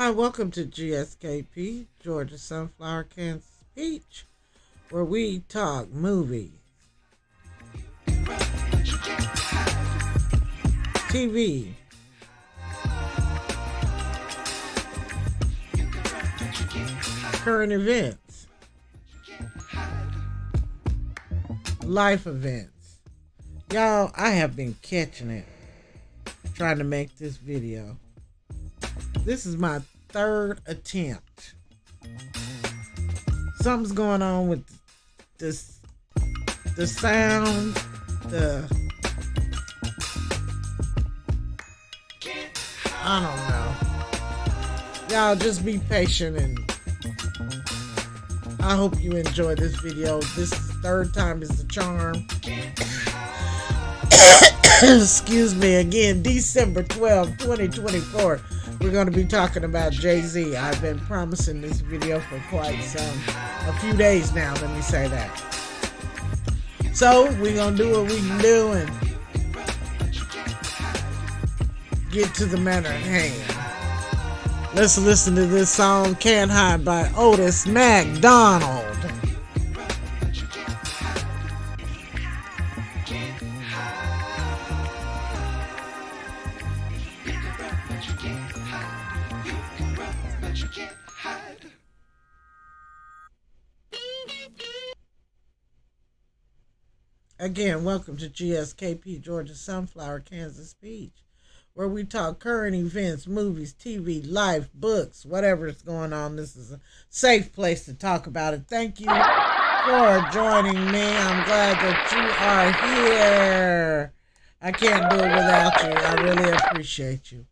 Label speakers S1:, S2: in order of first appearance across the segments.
S1: Hi, welcome to GSKP, Georgia Sunflower, Kansas Peach, where we talk movies, TV, current events, life events. Y'all, I have been catching it trying to make this video. This is my third attempt. Something's going on with this, the sound, I don't know. Y'all just be patient, and I hope you enjoy this video. This third time is the charm. Excuse me. Again, December 12th, 2024. We're going to be talking about Jay-Z. I've been promising this video for a few days now, let me say that. So, we're going to do what we can do and get to the matter at hand. Let's listen to this song, Can't Hide by Otis McDonald. Again, welcome to GSKP, Georgia Sunflower, Kansas Peach, where we talk current events, movies, TV, life, books, whatever is going on. This is a safe place to talk about it. Thank you for joining me. I'm glad that you are here. I can't do it without you. I really appreciate you.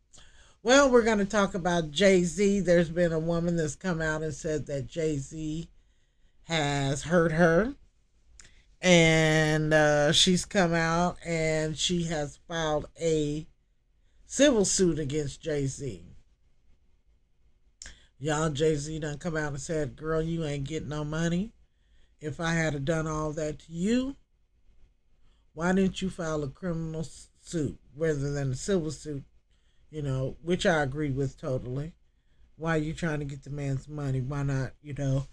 S1: Well, we're going to talk about Jay-Z. There's been a woman that's come out and said that Jay-Z has hurt her. And she's come out and she has filed a civil suit against Jay-Z. Y'all, Jay-Z done come out and said, girl, you ain't getting no money. If I had done all that to you, why didn't you file a criminal suit rather than a civil suit? You know, which I agree with totally. Why are you trying to get the man's money? Why not, you know?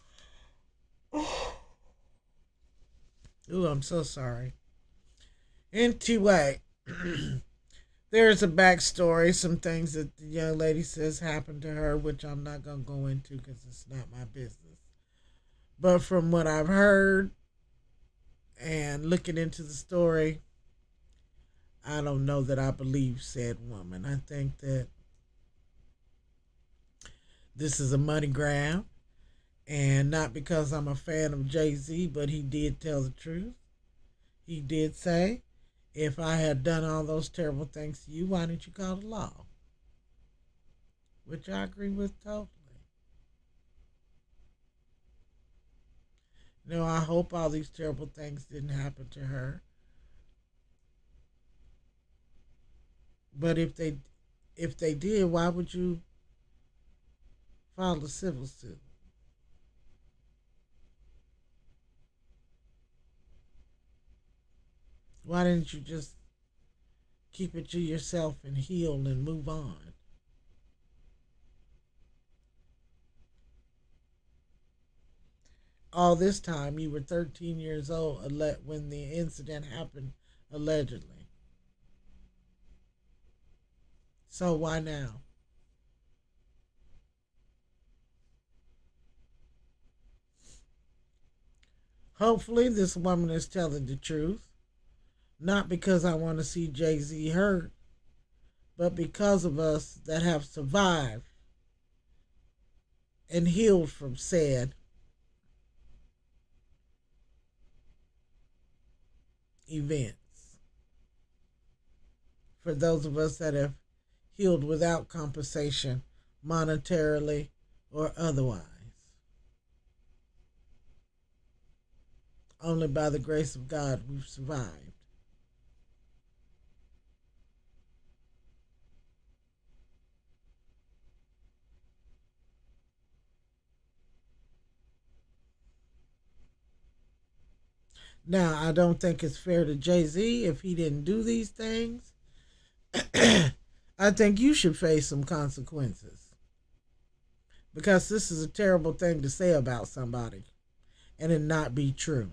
S1: Ooh, I'm so sorry. Anyway, there's a backstory, some things that the young lady says happened to her, which I'm not going to go into because it's not my business. But from what I've heard and looking into the story, I don't know that I believe said woman. I think that this is a money grab. And not because I'm a fan of Jay-Z, but he did tell the truth. He did say, if I had done all those terrible things to you, why didn't you call the law? Which I agree with totally. You know, I hope all these terrible things didn't happen to her. But if they did, why would you file a civil suit? Why didn't you just keep it to yourself and heal and move on? All this time, you were 13 years old when the incident happened, allegedly. So why now? Hopefully, this woman is telling the truth. Not because I want to see Jay-Z hurt, but because of us that have survived and healed from said events. For those of us that have healed without compensation, monetarily or otherwise. Only by the grace of God we've survived. Now, I don't think it's fair to Jay-Z if he didn't do these things. I think you should face some consequences. because this is a terrible thing to say about somebody and it not be true.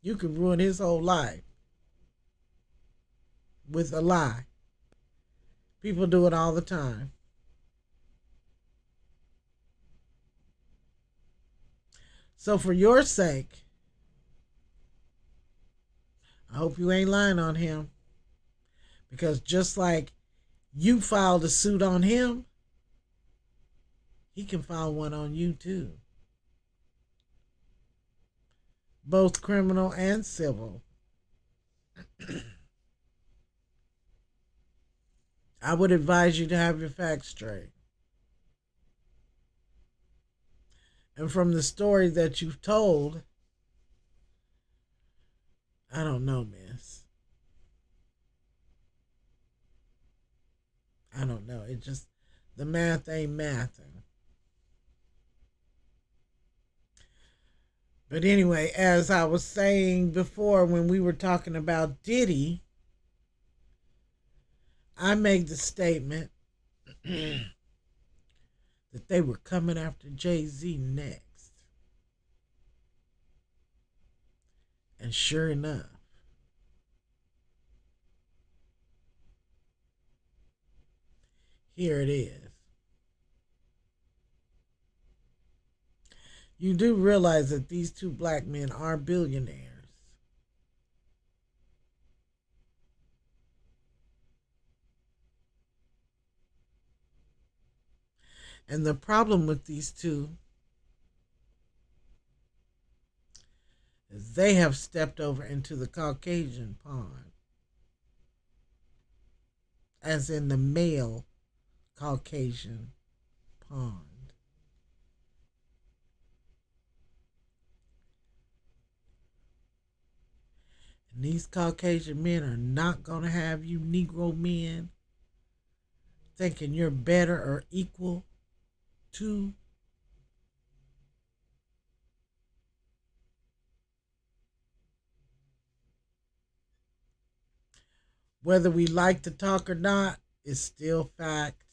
S1: You can ruin his whole life with a lie. People do it all the time. So, for your sake, I hope you ain't lying on him. Because just like you filed a suit on him, he can file one on you too. Both criminal and civil. I would advise you to have your facts straight. And from the story that you've told, I don't know, miss. I don't know. It just, the math ain't mathing. But anyway, as I was saying before when we were talking about Diddy, I made the statement that they were coming after Jay-Z next. And sure enough, here it is. You do realize that these two black men are billionaires. And the problem with these two is they have stepped over into the Caucasian pond, as in the male Caucasian pond. And these Caucasian men are not going to have you Negro men thinking you're better or equal to. Whether we like to talk or not, is still fact.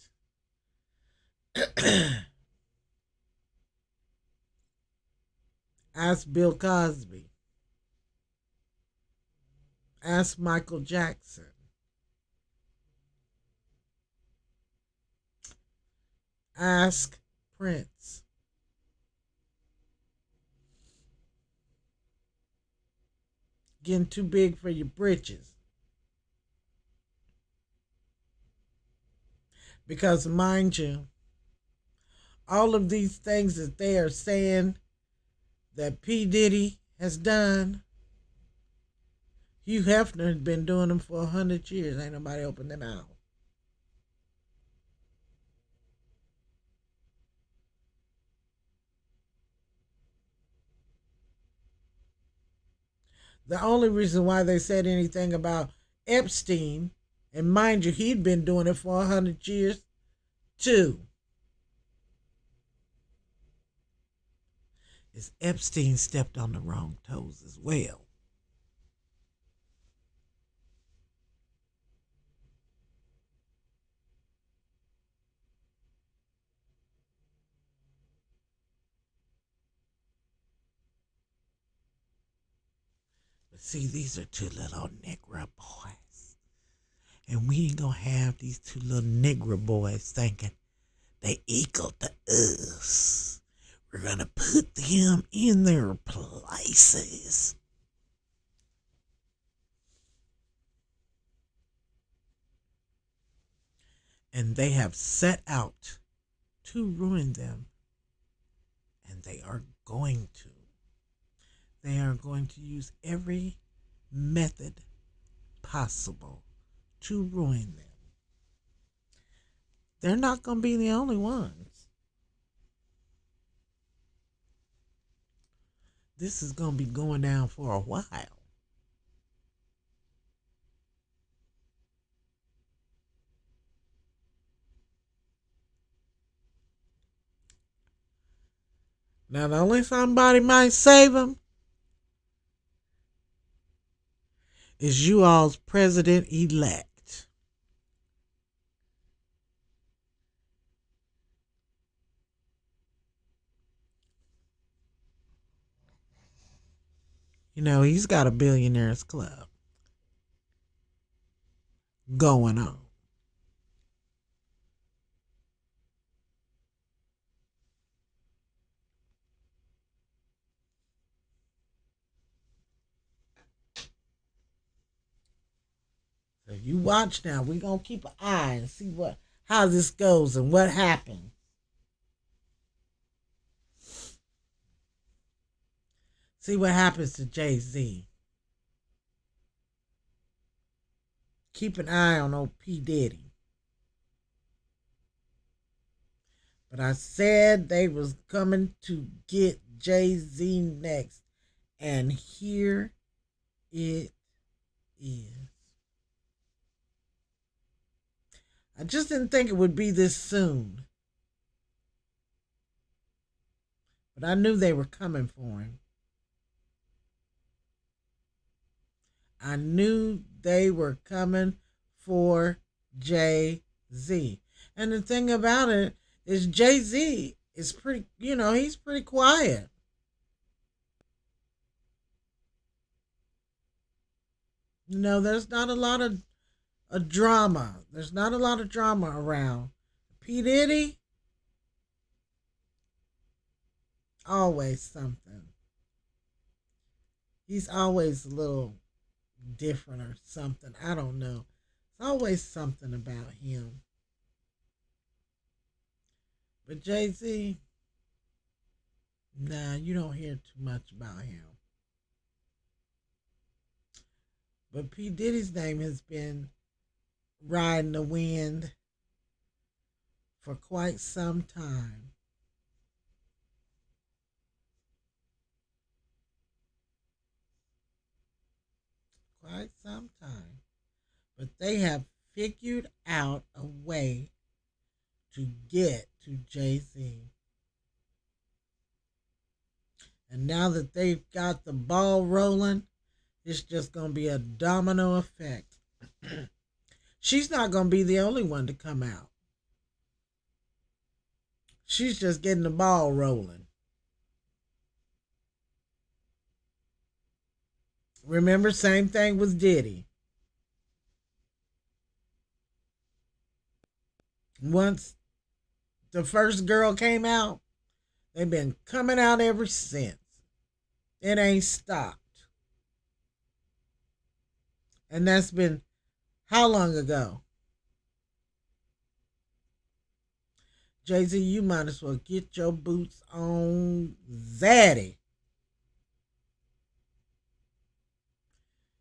S1: Ask Bill Cosby. Ask Michael Jackson. Ask Prince. Getting too big for your britches. Because, mind you, all of these things that they are saying that P. Diddy has done, Hugh Hefner has been doing them for 100 years. Ain't nobody opened them out. The only reason why they said anything about Epstein, and mind you, he'd been doing it for 100 years too, is Epstein stepped on the wrong toes as well. But see, these are two little Negro boys. And we ain't gonna have these two little Negro boys thinking they equal to us. We're gonna put them in their places. And they have set out to ruin them. And they are going to. They are going to use every method possible to ruin them. They're not going to be the only ones. This is going to be going down for a while. Not only somebody might save them, is you all's president-elect. You know, he's got a billionaires club going on. So you watch now. We're gonna keep an eye and see how this goes and what happens. See what happens to Jay-Z. Keep an eye on old P. Diddy. But I said they was coming to get Jay-Z next. And here it is. I just didn't think it would be this soon. But I knew they were coming for him. I knew they were coming for Jay-Z. And the thing about it is Jay-Z is pretty, he's pretty quiet. There's not a lot of drama. There's not a lot of drama around. P. Diddy, always something. He's always a little different or something. I don't know. It's always something about him. But Jay-Z, nah, you don't hear too much about him. But P. Diddy's name has been riding the wind for quite some time. Quite some time. But they have figured out a way to get to Jay-Z. And now that they've got the ball rolling, it's just going to be a domino effect. She's not going to be the only one to come out. She's just getting the ball rolling. Remember, same thing with Diddy. Once the first girl came out, they've been coming out ever since. It ain't stopped. And that's been how long ago? Jay-Z, you might as well get your boots on Zaddy.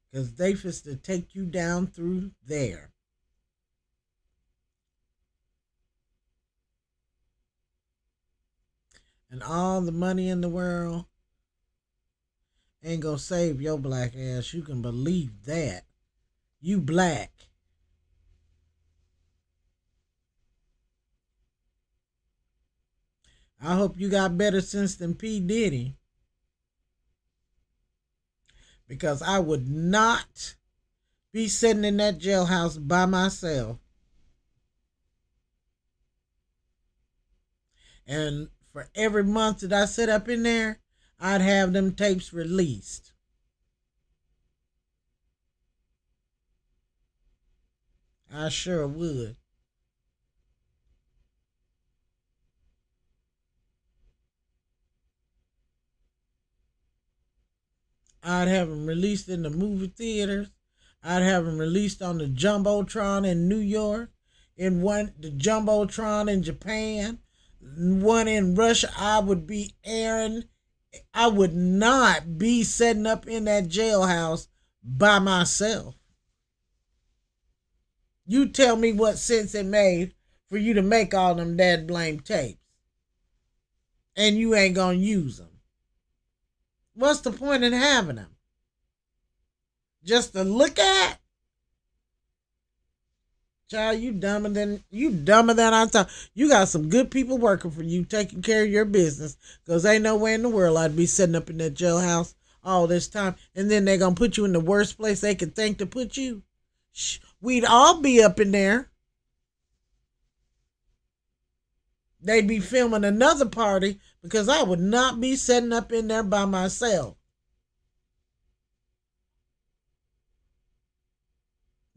S1: Because they fist to take you down through there. And all the money in the world ain't gonna save your black ass. You can believe that. You black. I hope you got better sense than P. Diddy. Because I would not be sitting in that jailhouse by myself. And for every month that I sit up in there, I'd have them tapes released. I sure would. I'd have them released in the movie theaters. I'd have them released on the Jumbotron in New York, the Jumbotron in Japan, one in Russia. I would not be setting up in that jailhouse by myself. You tell me what sense it made for you to make all them dead blame tapes. And you ain't gonna use them. What's the point in having them? Just to look at? Child, you dumber than I thought. You got some good people working for you, taking care of your business. Because ain't no way in the world I'd be sitting up in that jailhouse all this time, and then they're going to put you in the worst place they could think to put you. We'd all be up in there. They'd be filming another party because I would not be setting up in there by myself.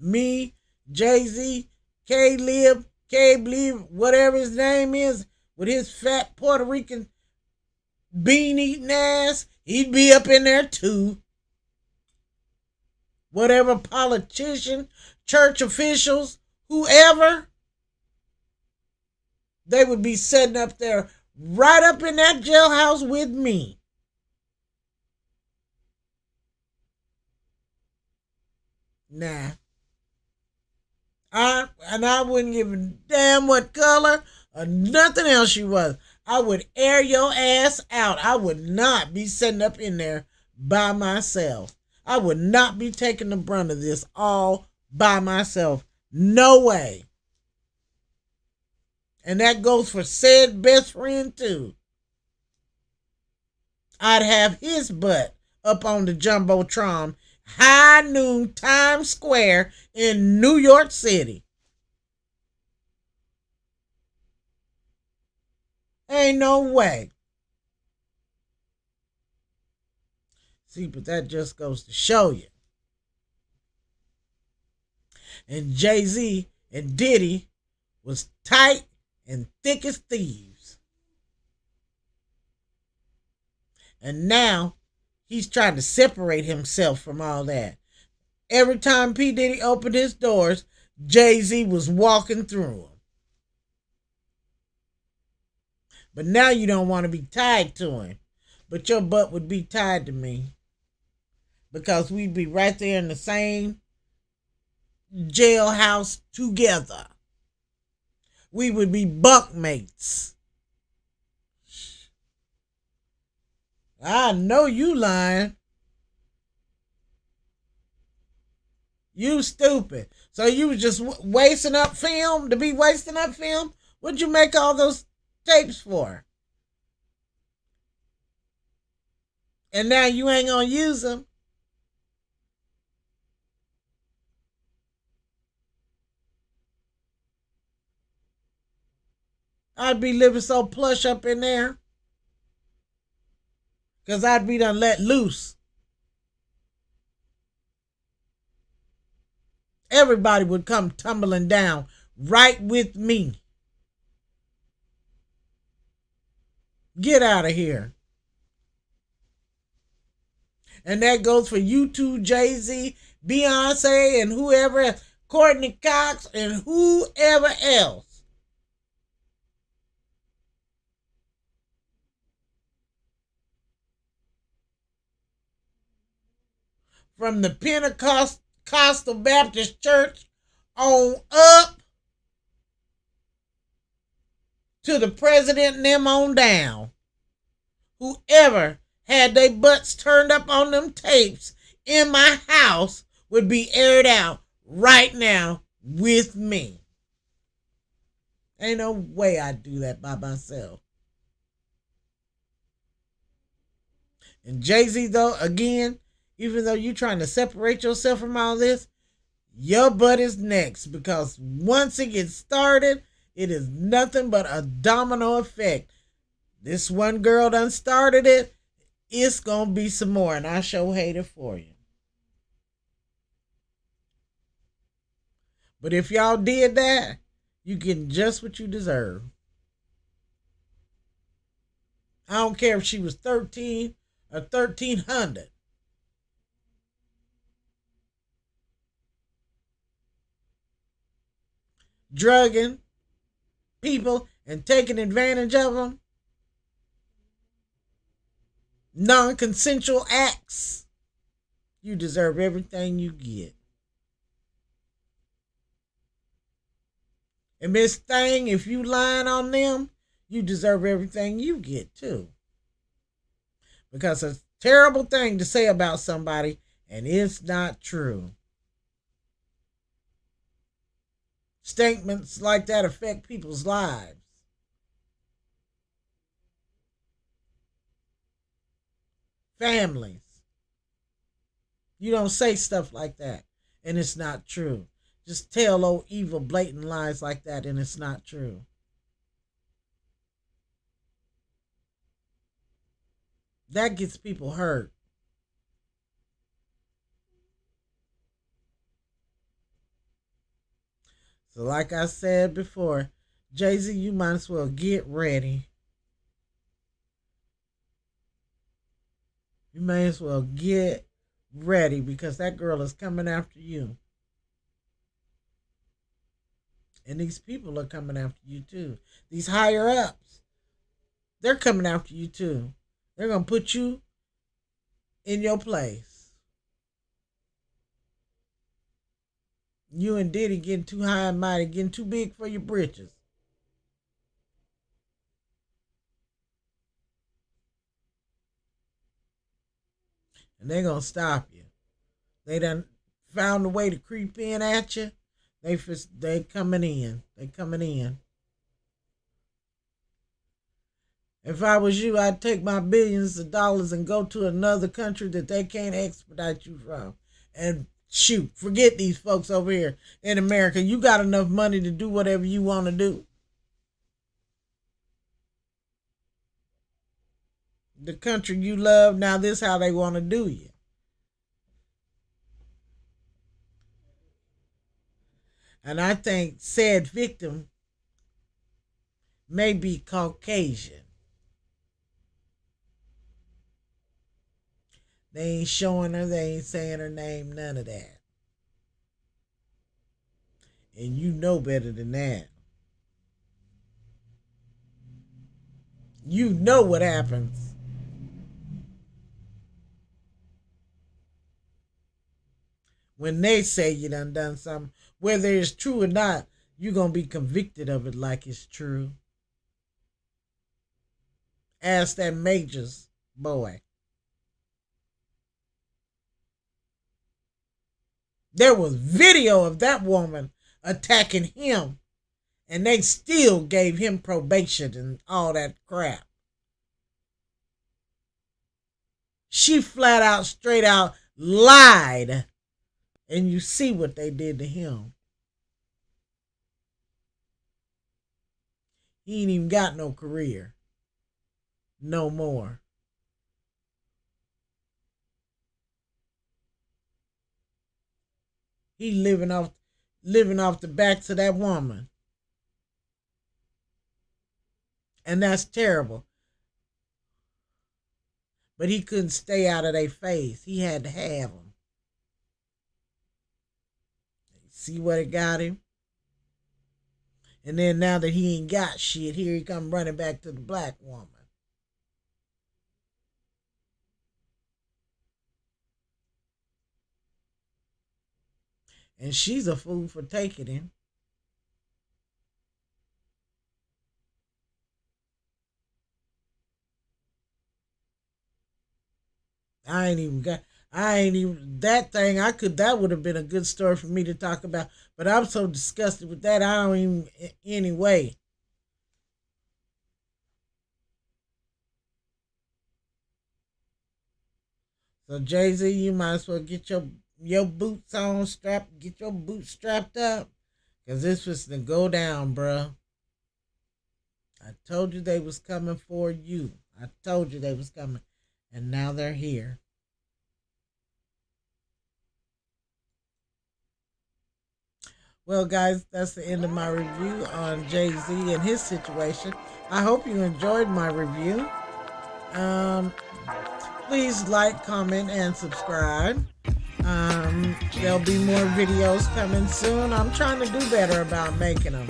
S1: Me, Jay-Z, K-Lib, K-Lib, whatever his name is, with his fat Puerto Rican bean eating ass, he'd be up in there too. Whatever politician, church officials, whoever, they would be sitting up there right up in that jailhouse with me. Nah. I wouldn't give a damn what color or nothing else you was. I would air your ass out. I would not be sitting up in there by myself. I would not be taking the brunt of this all by myself. No way. And that goes for said best friend too. I'd have his butt up on the Jumbotron, high noon, Times Square in New York City. Ain't no way. See, but that just goes to show you. And Jay-Z and Diddy was tight and thick as thieves. And now he's trying to separate himself from all that. Every time P. Diddy opened his doors, Jay-Z was walking through them. But now you don't want to be tied to him. But your butt would be tied to me. Because we'd be right there in the same jailhouse together. We would be bunkmates. I know you lying. You stupid. So you was just wasting up film to be wasting up film? What'd you make all those tapes for? And now you ain't gonna use them. I'd be living so plush up in there. Because I'd be done let loose. Everybody would come tumbling down right with me. Get out of here. And that goes for you two, Jay-Z, Beyonce, and whoever else, Courtney Cox, and whoever else. From the Pentecostal Baptist Church on up to the president and them on down. Whoever had their butts turned up on them tapes in my house would be aired out right now with me. Ain't no way I'd do that by myself. And Jay-Z, though, again, even though you're trying to separate yourself from all this, your butt is next, because once it gets started, it is nothing but a domino effect. This one girl done started it. It's going to be some more, and I sure hate it for you. But if y'all did that, you get just what you deserve. I don't care if she was 13 or 1300. Drugging people and taking advantage of them. Non-consensual acts. You deserve everything you get. And Miss Thing, if you lying on them, you deserve everything you get too. Because it's a terrible thing to say about somebody and it's not true. Statements like that affect people's lives. Families. You don't say stuff like that and it's not true. Just tell old evil, blatant lies like that and it's not true. That gets people hurt. So, like I said before, Jay-Z, you might as well get ready. You may as well get ready because that girl is coming after you. And these people are coming after you too. These higher ups, they're coming after you too. They're going to put you in your place. You and Diddy getting too high and mighty, getting too big for your britches. And they're going to stop you. They done found a way to creep in at you. They coming in. They coming in. If I was you, I'd take my billions of dollars and go to another country that they can't expedite you from. And shoot, forget these folks over here in America. You got enough money to do whatever you want to do. The country you love, now this is how they want to do you. And I think said victim may be Caucasian. They ain't showing her, they ain't saying her name, none of that. And you know better than that. You know what happens. When they say you done something, whether it's true or not, you're going to be convicted of it like it's true. Ask that Majors boy. There was video of that woman attacking him, and they still gave him probation and all that crap. She flat out, straight out lied, and you see what they did to him. He ain't even got no career. No more. He living off the backs of that woman. And that's terrible. But he couldn't stay out of their face. He had to have them. See what it got him? And then now that he ain't got shit, here he come running back to the black woman. And she's a fool for taking him. That would have been a good story for me to talk about. But I'm so disgusted with that, I don't even, anyway. So Jay-Z, you might as well get your boots on, get your boots strapped up. Because this was to go down, bruh. I told you they was coming for you. I told you they was coming. And now they're here. Well, guys, that's the end of my review on Jay-Z and his situation. I hope you enjoyed my review. Please like, comment, and subscribe. There'll be more videos coming soon. I'm trying to do better about making them.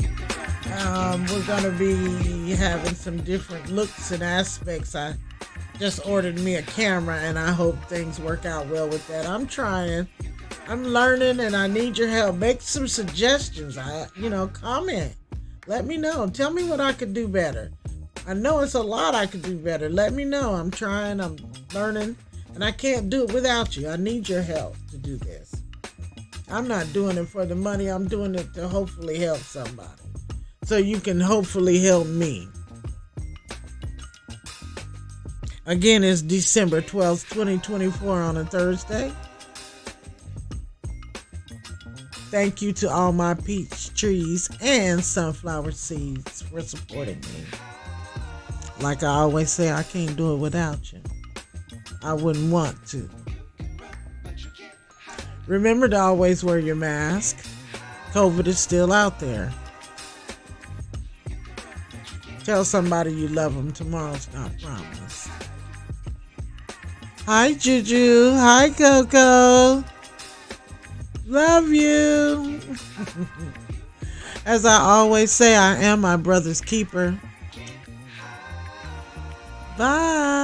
S1: We're going to be having some different looks and aspects. I just ordered me a camera, and I hope things work out well with that. I'm trying. I'm learning, and I need your help. Make some suggestions. Comment. Let me know. Tell me what I could do better. I know it's a lot I could do better. Let me know. I'm trying. I'm learning, and I can't do it without you. I need your help to do this. I'm not doing it for the money. I'm doing it to hopefully help somebody. So you can hopefully help me. Again, it's December 12th, 2024 on a Thursday. Thank you to all my peach trees and sunflower seeds for supporting me. Like I always say, I can't do it without you. I wouldn't want to. Remember to always wear your mask. COVID is still out there. Tell somebody you love them. Tomorrow's not promised. Hi, Juju. Hi, Coco. Love you. As I always say, I am my brother's keeper. Bye.